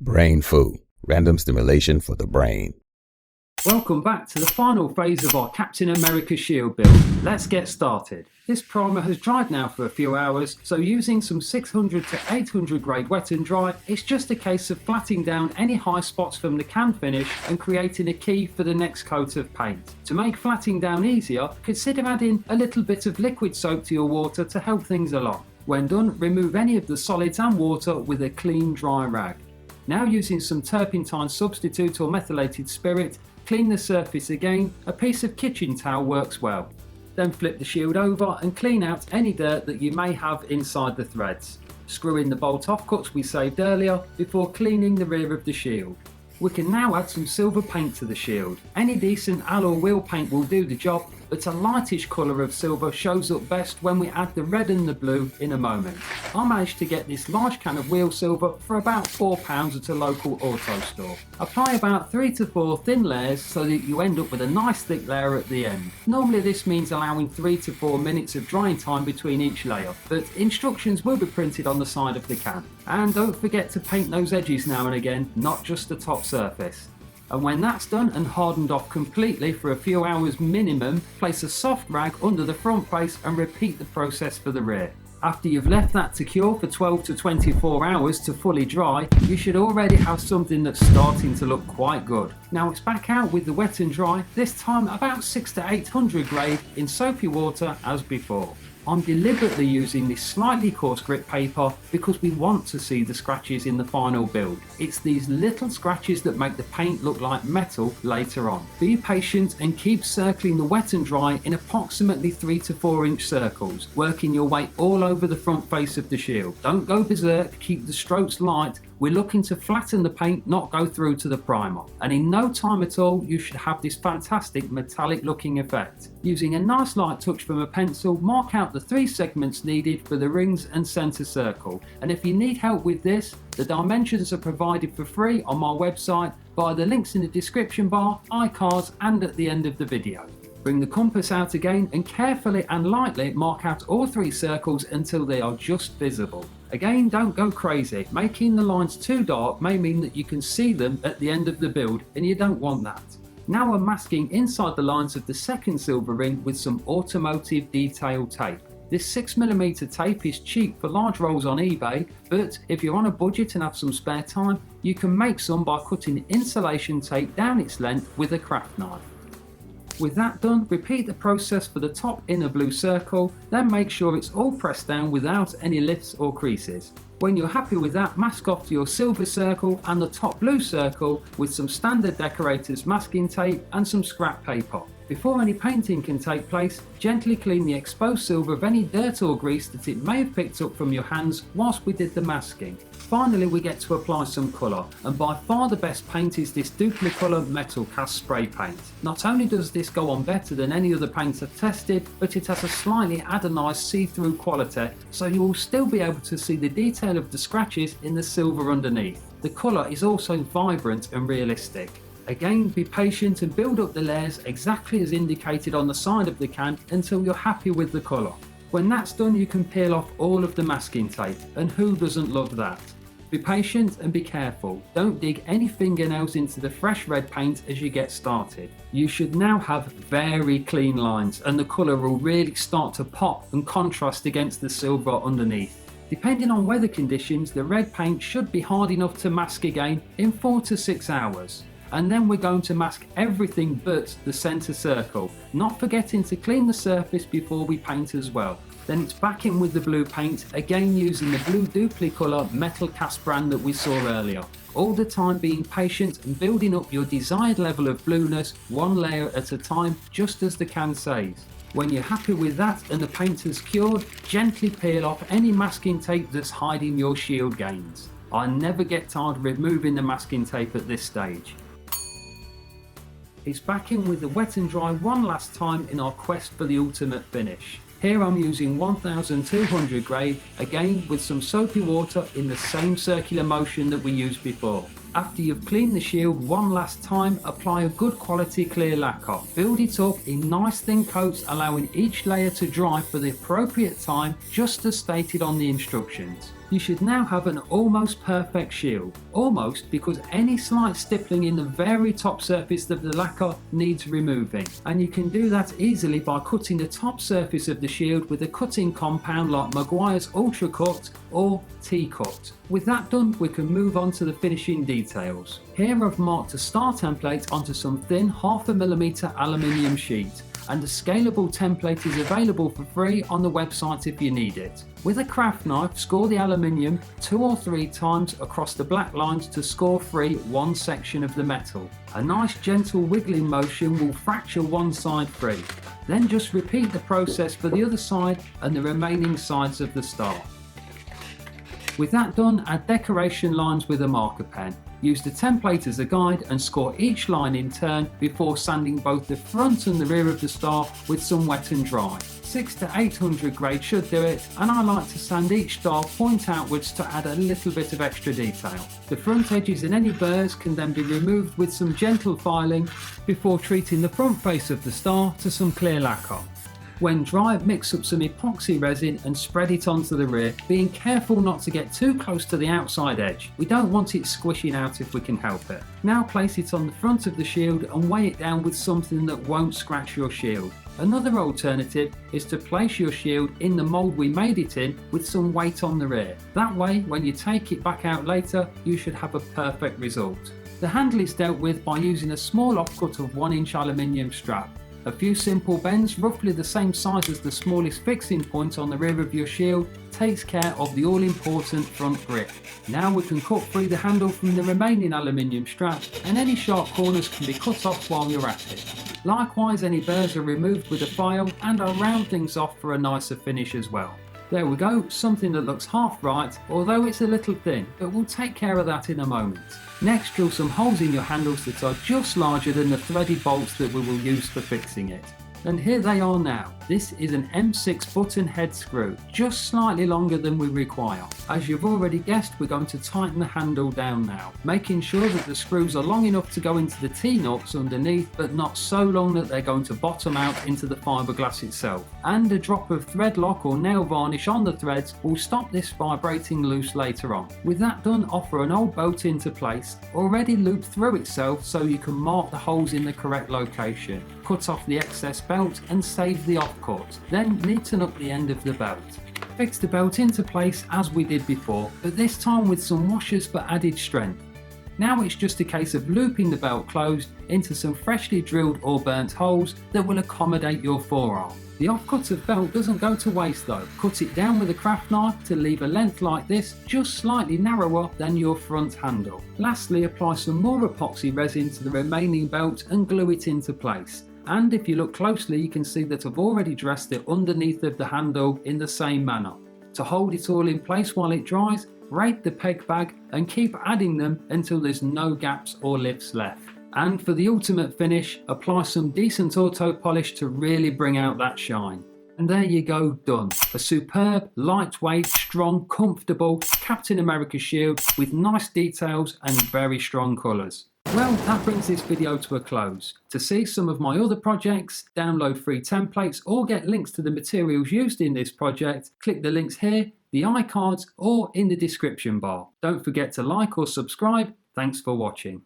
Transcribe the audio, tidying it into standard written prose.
Brain food, random stimulation for the brain. Welcome back to the final phase of our Captain America shield build. Let's get started. This primer has dried now for a few hours, so using some 600 to 800 grade wet and dry, it's just a case of flattening down any high spots from the can finish and creating a key for the next coat of paint. To make flattening down easier, consider adding a little bit of liquid soap to your water to help things along. When done, remove any of the solids and water with a clean dry rag. Now using some turpentine substitute or methylated spirit, clean the surface again. A piece of kitchen towel works well. Then flip the shield over and clean out any dirt that you may have inside the threads. Screw in the bolt-off cuts we saved earlier before cleaning the rear of the shield. We can now add some silver paint to the shield. Any decent alloy wheel paint will do the job, but a lightish colour of silver shows up best when we add the red and the blue in a moment. I managed to get this large can of wheel silver for about £4 at a local auto store. Apply about 3 to 4 thin layers so that you end up with a nice thick layer at the end. Normally this means allowing 3 to 4 minutes of drying time between each layer, but instructions will be printed on the side of the can. And don't forget to paint those edges now and again, not just the top surface. And when that's done and hardened off completely for a few hours minimum, place a soft rag under the front face and repeat the process for the rear. After you've left that to cure for 12 to 24 hours to fully dry, you should already have something that's starting to look quite good. Now it's back out with the wet and dry, this time about 6 to 800 grade in soapy water as before. I'm deliberately using this slightly coarse grit paper because we want to see the scratches in the final build. It's these little scratches that make the paint look like metal later on. Be patient and keep circling the wet and dry in approximately 3 to 4 inch circles, working your way all over the front face of the shield. Don't go berserk, keep the strokes light. We're looking to flatten the paint, not go through to the primer. And in no time at all, you should have this fantastic metallic looking effect. Using a nice light touch from a pencil, mark out the 3 segments needed for the rings and centre circle. And if you need help with this, the dimensions are provided for free on my website via the links in the description bar, iCards and at the end of the video. Bring the compass out again and carefully and lightly mark out all 3 circles until they are just visible. Again, don't go crazy. Making the lines too dark may mean that you can see them at the end of the build and you don't want that. Now I'm masking inside the lines of the second silver ring with some automotive detail tape. This 6mm tape is cheap for large rolls on eBay, but if you're on a budget and have some spare time, you can make some by cutting insulation tape down its length with a craft knife. With that done, repeat the process for the top inner blue circle, then make sure it's all pressed down without any lifts or creases. When you're happy with that, mask off to your silver circle and the top blue circle with some standard decorator's masking tape and some scrap paper. Before any painting can take place, gently clean the exposed silver of any dirt or grease that it may have picked up from your hands whilst we did the masking. Finally, we get to apply some colour, and by far the best paint is this Duplicolour Metal Cast Spray Paint. Not only does this go on better than any other paint I've tested, but it has a slightly anodised see-through quality, so you will still be able to see the detail of the scratches in the silver underneath. The colour is also vibrant and realistic. Again, be patient and build up the layers exactly as indicated on the side of the can until you're happy with the colour. When that's done, you can peel off all of the masking tape, and who doesn't love that? Be patient and be careful. Don't dig any fingernails into the fresh red paint as you get started. You should now have very clean lines and the colour will really start to pop and contrast against the silver underneath. Depending on weather conditions, the red paint should be hard enough to mask again in 4 to 6 hours. And then we're going to mask everything but the centre circle, not forgetting to clean the surface before we paint as well. Then it's back in with the blue paint, again using the blue Duplicolour Metal Cast brand that we saw earlier. All the time being patient and building up your desired level of blueness one layer at a time, just as the can says. When you're happy with that and the paint has cured, gently peel off any masking tape that's hiding your shield gains. I never get tired of removing the masking tape at this stage. It's back in with the wet and dry one last time in our quest for the ultimate finish. Here I'm using 1200 grade, again with some soapy water in the same circular motion that we used before. After you've cleaned the shield one last time, apply a good quality clear lacquer. Build it up in nice thin coats, allowing each layer to dry for the appropriate time, just as stated on the instructions. You should now have an almost perfect shield. Almost because any slight stippling in the very top surface of the lacquer needs removing, and you can do that easily by cutting the top surface of the shield with a cutting compound like Maguire's Ultra Cut or T-Cut. With that done, we can move on to the finishing details. Here I've marked a star template onto some thin 0.5mm aluminium sheet, and a scalable template is available for free on the website if you need it. With a craft knife, score the aluminium 2 or 3 times across the black lines to score free one section of the metal. A nice gentle wiggling motion will fracture one side free. Then just repeat the process for the other side and the remaining sides of the star. With that done, add decoration lines with a marker pen. Use the template as a guide and score each line in turn before sanding both the front and the rear of the star with some wet and dry. 600 to 800 grade should do it, and I like to sand each star point outwards to add a little bit of extra detail. The front edges and any burrs can then be removed with some gentle filing before treating the front face of the star to some clear lacquer. When dry, mix up some epoxy resin and spread it onto the rear, being careful not to get too close to the outside edge. We don't want it squishing out if we can help it. Now place it on the front of the shield and weigh it down with something that won't scratch your shield. Another alternative is to place your shield in the mould we made it in with some weight on the rear. That way, when you take it back out later, you should have a perfect result. The handle is dealt with by using a small offcut of 1-inch aluminium strap. A few simple bends, roughly the same size as the smallest fixing point on the rear of your shield, takes care of the all-important front grip. Now we can cut free the handle from the remaining aluminium strap, and any sharp corners can be cut off while you're at it. Likewise, any burrs are removed with a file, and I'll round things off for a nicer finish as well. There we go, something that looks half right, although it's a little thin, but we'll take care of that in a moment. Next, drill some holes in your handles that are just larger than the threaded bolts that we will use for fixing it. And here they are now. This is an M6 button head screw, just slightly longer than we require. As you've already guessed, we're going to tighten the handle down now, making sure that the screws are long enough to go into the T-nuts underneath, but not so long that they're going to bottom out into the fiberglass itself. And a drop of thread lock or nail varnish on the threads will stop this vibrating loose later on. With that done, offer an old bolt into place, already looped through itself so you can mark the holes in the correct location. Cut off the excess belt and save the offcut, then neaten up the end of the belt. Fix the belt into place as we did before, but this time with some washers for added strength. Now it's just a case of looping the belt closed into some freshly drilled or burnt holes that will accommodate your forearm. The offcut of belt doesn't go to waste though. Cut it down with a craft knife to leave a length like this, just slightly narrower than your front handle. Lastly, apply some more epoxy resin to the remaining belt and glue it into place. And if you look closely, you can see that I've already dressed it underneath of the handle in the same manner. To hold it all in place while it dries, rake the peg bag and keep adding them until there's no gaps or lifts left. And for the ultimate finish, apply some decent auto polish to really bring out that shine. And there you go, done. A superb, lightweight, strong, comfortable Captain America shield with nice details and very strong colours. Well, that brings this video to a close. To see some of my other projects, download free templates or get links to the materials used in this project, click the links here, the iCards or in the description bar. Don't forget to like or subscribe. Thanks for watching.